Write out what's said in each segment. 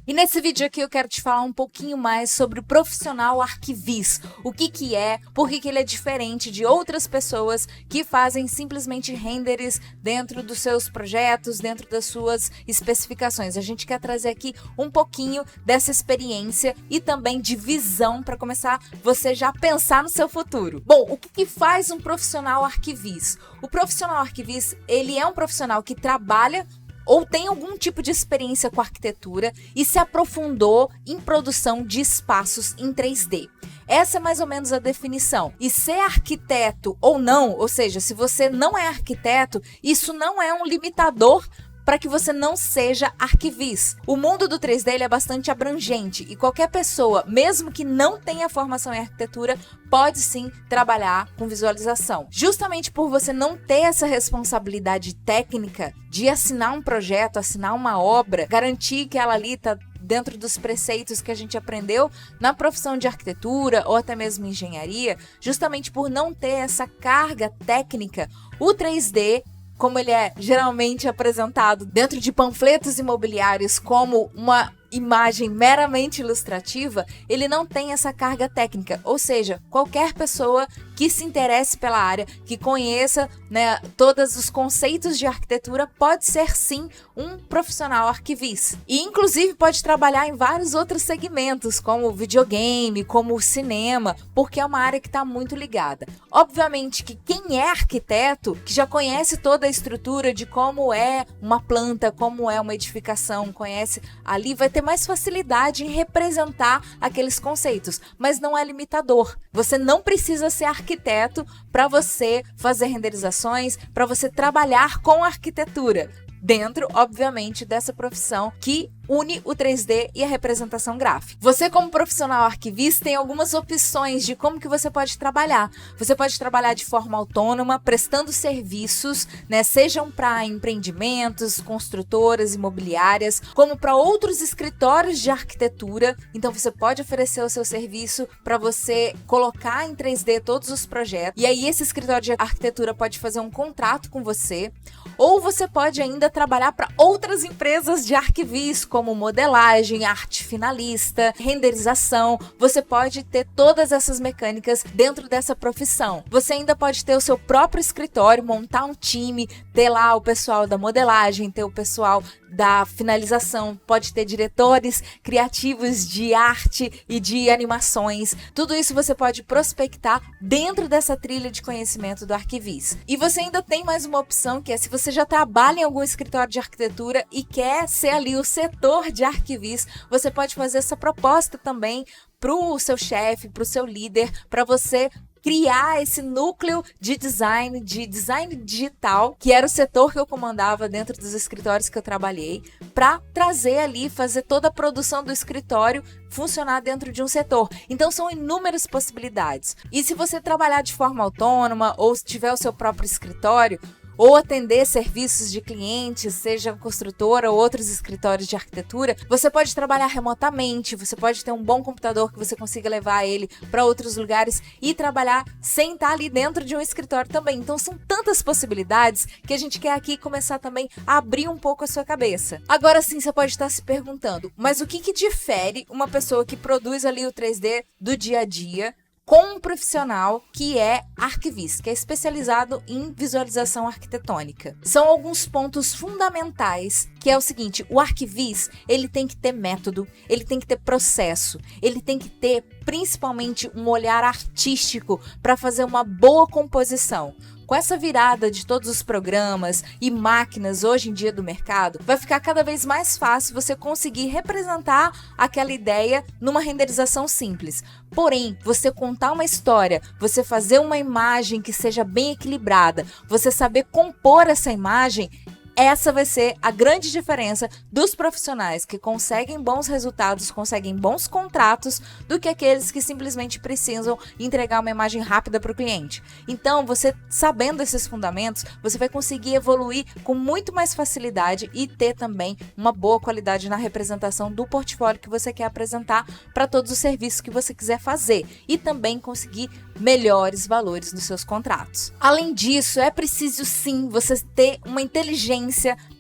E nesse vídeo aqui eu quero te falar um pouquinho mais sobre o profissional arquivista. O que é, por que ele é diferente de outras pessoas que fazem simplesmente renders dentro dos seus projetos, dentro das suas especificações. A gente quer trazer aqui um pouquinho dessa experiência e também de visão para começar você já pensar no seu futuro. Bom, o que faz um profissional arquivista? O profissional arquivista, ele é um profissional que trabalha ou tem algum tipo de experiência com arquitetura e se aprofundou em produção de espaços em 3D. Essa é mais ou menos a definição. E ser arquiteto ou não, ou seja, se você não é arquiteto, isso não é um limitador para que você não seja arquivista. O mundo do 3D ele é bastante abrangente e qualquer pessoa, mesmo que não tenha formação em arquitetura, pode sim trabalhar com visualização. Justamente por você não ter essa responsabilidade técnica de assinar um projeto, assinar uma obra, garantir que ela ali está dentro dos preceitos que a gente aprendeu na profissão de arquitetura ou até mesmo engenharia, justamente por não ter essa carga técnica, o 3D, como ele é geralmente apresentado dentro de panfletos imobiliários como uma imagem meramente ilustrativa, ele não tem essa carga técnica, ou seja, qualquer pessoa que se interesse pela área, que conheça, todos os conceitos de arquitetura, pode ser sim um profissional arquivista. E inclusive pode trabalhar em vários outros segmentos, como videogame, como cinema, porque é uma área que está muito ligada. Obviamente que quem é arquiteto, que já conhece toda a estrutura de como é uma planta, como é uma edificação, conhece ali, vai ter mais facilidade em representar aqueles conceitos, mas não é limitador. Você não precisa ser arquiteto para você fazer renderizações, para você trabalhar com arquitetura, dentro, obviamente, dessa profissão que une o 3D e a representação gráfica. Você, como profissional arquivista, tem algumas opções de como que você pode trabalhar. Você pode trabalhar de forma autônoma, prestando serviços, sejam para empreendimentos, construtoras imobiliárias, como para outros escritórios de arquitetura. Então, você pode oferecer o seu serviço para você colocar em 3D todos os projetos. E aí, esse escritório de arquitetura pode fazer um contrato com você. Ou você pode ainda trabalhar para outras empresas de arquivismo, como modelagem, arte finalista, renderização. Você pode ter todas essas mecânicas dentro dessa profissão. Você ainda pode ter o seu próprio escritório, montar um time, ter lá o pessoal da modelagem, ter o pessoal da finalização, pode ter diretores criativos de arte e de animações. Tudo isso você pode prospectar dentro dessa trilha de conhecimento do arquivista. E você ainda tem mais uma opção, que é se você já trabalha em algum escritório de arquitetura e quer ser ali o setor de arquivista, você pode fazer essa proposta também para o seu chefe, para o seu líder, para você criar esse núcleo de design digital, que era o setor que eu comandava dentro dos escritórios que eu trabalhei, para trazer ali, fazer toda a produção do escritório funcionar dentro de um setor. Então são inúmeras possibilidades. E se você trabalhar de forma autônoma ou se tiver o seu próprio escritório, ou atender serviços de clientes, seja construtora ou outros escritórios de arquitetura, você pode trabalhar remotamente, você pode ter um bom computador que você consiga levar ele para outros lugares e trabalhar sem estar ali dentro de um escritório também. Então são tantas possibilidades que a gente quer aqui começar também a abrir um pouco a sua cabeça. Agora sim, você pode estar se perguntando, mas o que difere uma pessoa que produz ali o 3D do dia a dia com um profissional que é arquivista, que é especializado em visualização arquitetônica? São alguns pontos fundamentais, que é o seguinte: o arquivista, ele tem que ter método, ele tem que ter processo, ele tem que ter principalmente um olhar artístico para fazer uma boa composição. Com essa virada de todos os programas e máquinas hoje em dia do mercado, vai ficar cada vez mais fácil você conseguir representar aquela ideia numa renderização simples. Porém, você contar uma história, você fazer uma imagem que seja bem equilibrada, você saber compor essa imagem, essa vai ser a grande diferença dos profissionais que conseguem bons resultados, conseguem bons contratos, do que aqueles que simplesmente precisam entregar uma imagem rápida para o cliente. Então, você sabendo esses fundamentos, você vai conseguir evoluir com muito mais facilidade e ter também uma boa qualidade na representação do portfólio que você quer apresentar para todos os serviços que você quiser fazer e também conseguir melhores valores nos seus contratos. Além disso, é preciso sim você ter uma inteligência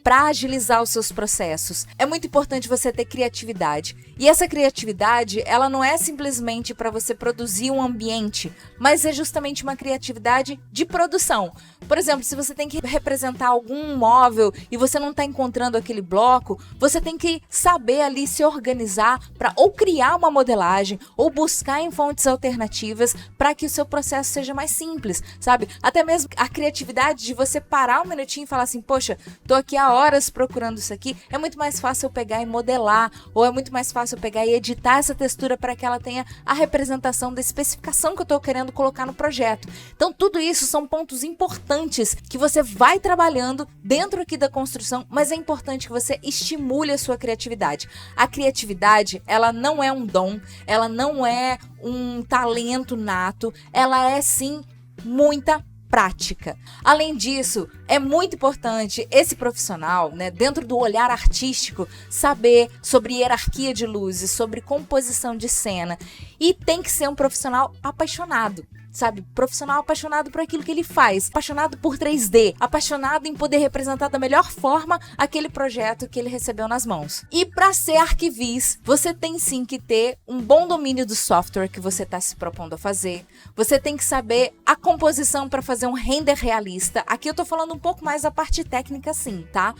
para agilizar os seus processos. É muito importante você ter criatividade. E essa criatividade, ela não é simplesmente para você produzir um ambiente, mas é justamente uma criatividade de produção. Por exemplo, se você tem que representar algum móvel e você não está encontrando aquele bloco, você tem que saber ali se organizar para ou criar uma modelagem ou buscar em fontes alternativas para que o seu processo seja mais simples, sabe? Até mesmo a criatividade de você parar um minutinho e falar assim, poxa, tô aqui há horas procurando isso aqui, é muito mais fácil eu pegar e modelar, ou é muito mais fácil eu pegar e editar essa textura para que ela tenha a representação da especificação que eu estou querendo colocar no projeto. Então, tudo isso são pontos importantes que você vai trabalhando dentro aqui da construção, mas é importante que você estimule a sua criatividade. A criatividade, ela não é um dom, ela não é um talento nato, ela é sim muita prática. Além disso, é muito importante esse profissional, né, dentro do olhar artístico, saber sobre hierarquia de luzes, sobre composição de cena, e tem que ser um profissional apaixonado. Sabe, profissional apaixonado por aquilo que ele faz, apaixonado por 3D, apaixonado em poder representar da melhor forma aquele projeto que ele recebeu nas mãos. E para ser arquivis, você tem sim que ter um bom domínio do software que você está se propondo a fazer. Você tem que saber a composição para fazer um render realista. Aqui eu tô falando um pouco mais da parte técnica sim, tá?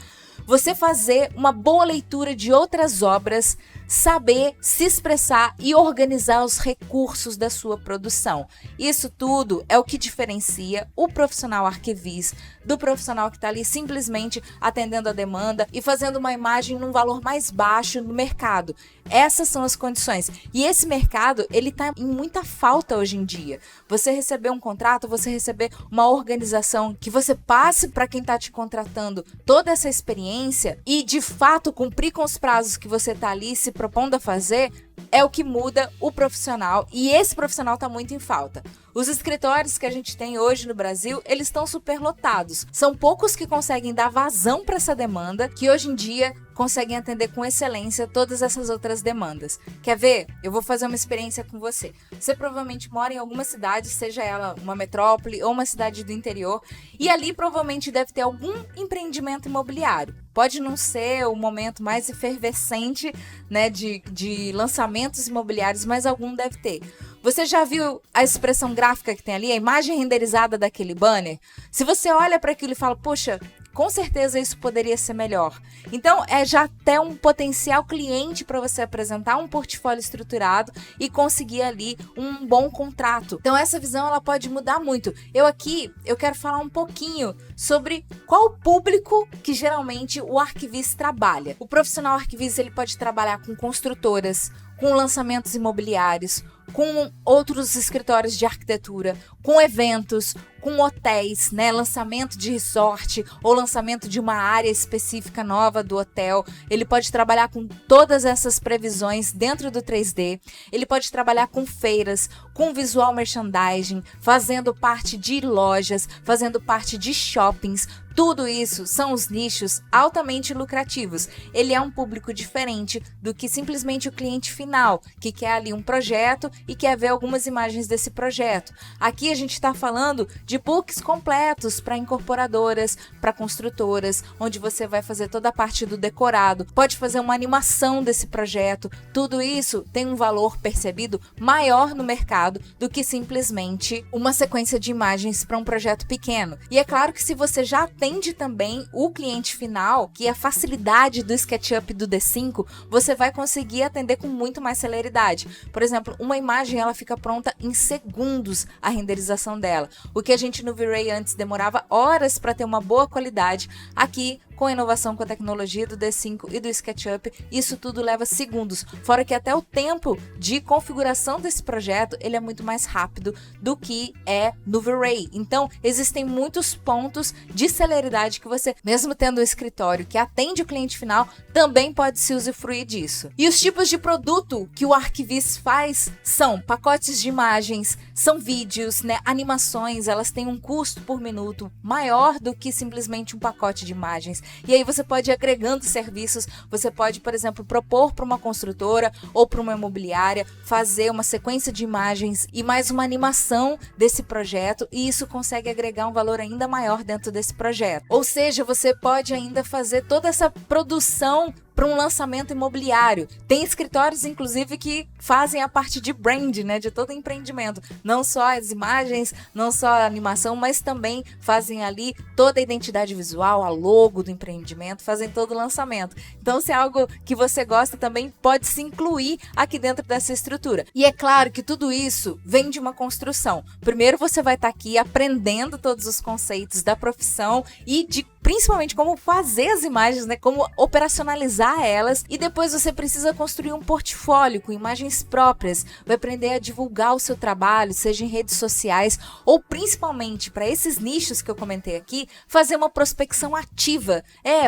Você fazer uma boa leitura de outras obras, saber se expressar e organizar os recursos da sua produção. Isso tudo é o que diferencia o profissional arquivis do profissional que está ali simplesmente atendendo a demanda e fazendo uma imagem num valor mais baixo no mercado. Essas são as condições. E esse mercado, ele está em muita falta hoje em dia. Você receber um contrato, você receber uma organização que você passe para quem está te contratando toda essa experiência e, de fato, cumprir com os prazos que você está ali se propondo a fazer, é o que muda o profissional, e esse profissional está muito em falta. Os escritórios que a gente tem hoje no Brasil, eles estão superlotados. São poucos que conseguem dar vazão para essa demanda, que hoje em dia conseguem atender com excelência todas essas outras demandas. Quer ver? Eu vou fazer uma experiência com você. Você provavelmente mora em alguma cidade, seja ela uma metrópole ou uma cidade do interior, e ali provavelmente deve ter algum empreendimento imobiliário. Pode não ser o momento mais efervescente, né, de lançamentos imobiliários, mas algum deve ter. Você já viu a expressão gráfica que tem ali, a imagem renderizada daquele banner? Se você olha para aquilo e fala, poxa, com certeza isso poderia ser melhor. Então, é já até um potencial cliente para você apresentar um portfólio estruturado e conseguir ali um bom contrato. Então, essa visão ela pode mudar muito. Eu quero falar um pouquinho sobre qual público que geralmente o arquivista trabalha. O profissional arquivista ele pode trabalhar com construtoras, com lançamentos imobiliários, com outros escritórios de arquitetura, com eventos, com hotéis, né? Lançamento de resort ou lançamento de uma área específica nova do hotel. Ele pode trabalhar com todas essas previsões dentro do 3D. Ele pode trabalhar com feiras, com visual merchandising, fazendo parte de lojas, fazendo parte de shoppings. Tudo isso são os nichos altamente lucrativos. Ele é um público diferente do que simplesmente o cliente final, que quer ali um projeto e quer ver algumas imagens desse projeto. Aqui a gente está falando de books completos para incorporadoras, para construtoras, onde você vai fazer toda a parte do decorado, pode fazer uma animação desse projeto. Tudo isso tem um valor percebido maior no mercado do que simplesmente uma sequência de imagens para um projeto pequeno. E é claro que se você já atende também o cliente final, que é a facilidade do SketchUp do D5, você vai conseguir atender com muito mais celeridade. Por exemplo, uma imagem ela fica pronta em segundos a renderização dela. O que a gente no V-Ray antes demorava horas para ter uma boa qualidade, aqui com a inovação com a tecnologia do D5 e do SketchUp, isso tudo leva segundos. Fora que até o tempo de configuração desse projeto, ele é muito mais rápido do que é no V-Ray. Então, existem muitos pontos de celeridade que você, mesmo tendo um escritório que atende o cliente final, também pode se usufruir disso. E os tipos de produto que o arquivista faz são pacotes de imagens, são vídeos, né, animações, elas têm um custo por minuto maior do que simplesmente um pacote de imagens. E aí você pode ir agregando serviços, você pode, por exemplo, propor para uma construtora ou para uma imobiliária fazer uma sequência de imagens e mais uma animação desse projeto, e isso consegue agregar um valor ainda maior dentro desse projeto. Ou seja, você pode ainda fazer toda essa produção para um lançamento imobiliário. Tem escritórios, inclusive, que fazem a parte de brand, né, de todo empreendimento. Não só as imagens, não só a animação, mas também fazem ali toda a identidade visual, a logo do empreendimento, fazem todo o lançamento. Então, se é algo que você gosta, também pode se incluir aqui dentro dessa estrutura. E é claro que tudo isso vem de uma construção. Primeiro, você vai estar aqui aprendendo todos os conceitos da profissão e de principalmente como fazer as imagens, né? Como operacionalizar elas, e depois você precisa construir um portfólio com imagens próprias, vai aprender a divulgar o seu trabalho, seja em redes sociais ou principalmente para esses nichos que eu comentei aqui, fazer uma prospecção ativa,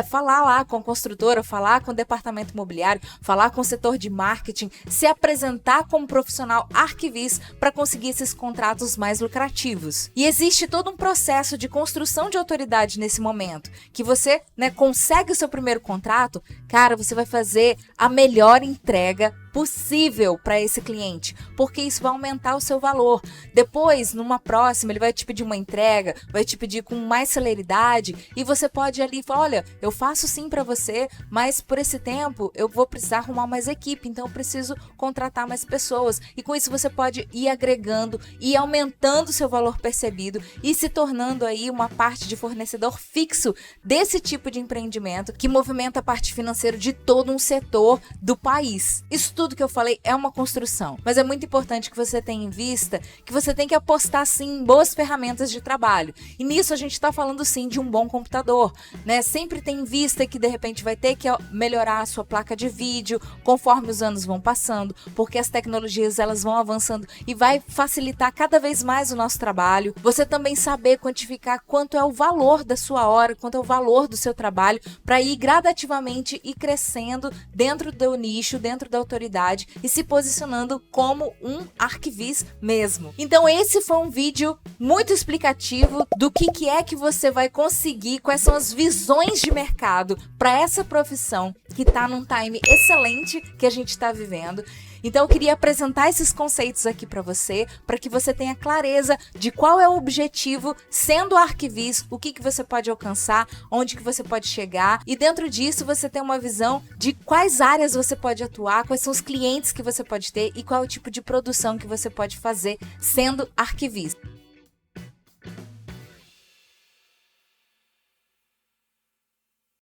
falar lá com a construtora, falar com o departamento imobiliário, falar com o setor de marketing, se apresentar como profissional arquivis para conseguir esses contratos mais lucrativos. E existe todo um processo de construção de autoridade nesse momento, que você, né, consegue o seu primeiro contrato, cara, você vai fazer a melhor entrega possível para esse cliente, porque isso vai aumentar o seu valor. Depois, numa próxima, ele vai te pedir uma entrega, vai te pedir com mais celeridade, e você pode ali falar, olha, eu faço sim para você, mas por esse tempo eu vou precisar arrumar mais equipe, então eu preciso contratar mais pessoas. E com isso você pode ir agregando e aumentando o seu valor percebido e se tornando aí uma parte de fornecedor fixo desse tipo de empreendimento que movimenta a parte financeira de todo um setor do país. Isso tudo que eu falei é uma construção, mas é muito importante que você tenha em vista que você tem que apostar sim em boas ferramentas de trabalho, e nisso a gente está falando sim de um bom computador, né? Sempre tem em vista que de repente vai ter que melhorar a sua placa de vídeo conforme os anos vão passando, porque as tecnologias elas vão avançando e vai facilitar cada vez mais o nosso trabalho. Você também saber quantificar quanto é o valor da sua hora, quanto é o valor do seu trabalho, para ir gradativamente e crescendo dentro do nicho, dentro da autoridade e se posicionando como um arquivis mesmo. Então esse foi um vídeo muito explicativo do que é que você vai conseguir, quais são as visões de mercado para essa profissão que está num time excelente que a gente está vivendo. Então eu queria apresentar esses conceitos aqui para que você tenha clareza de qual é o objetivo sendo arquivis, o que você pode alcançar, onde que você pode chegar, e dentro disso você tem uma visão de quais áreas você pode atuar, quais são os clientes que você pode ter e qual é o tipo de produção que você pode fazer sendo arquivista.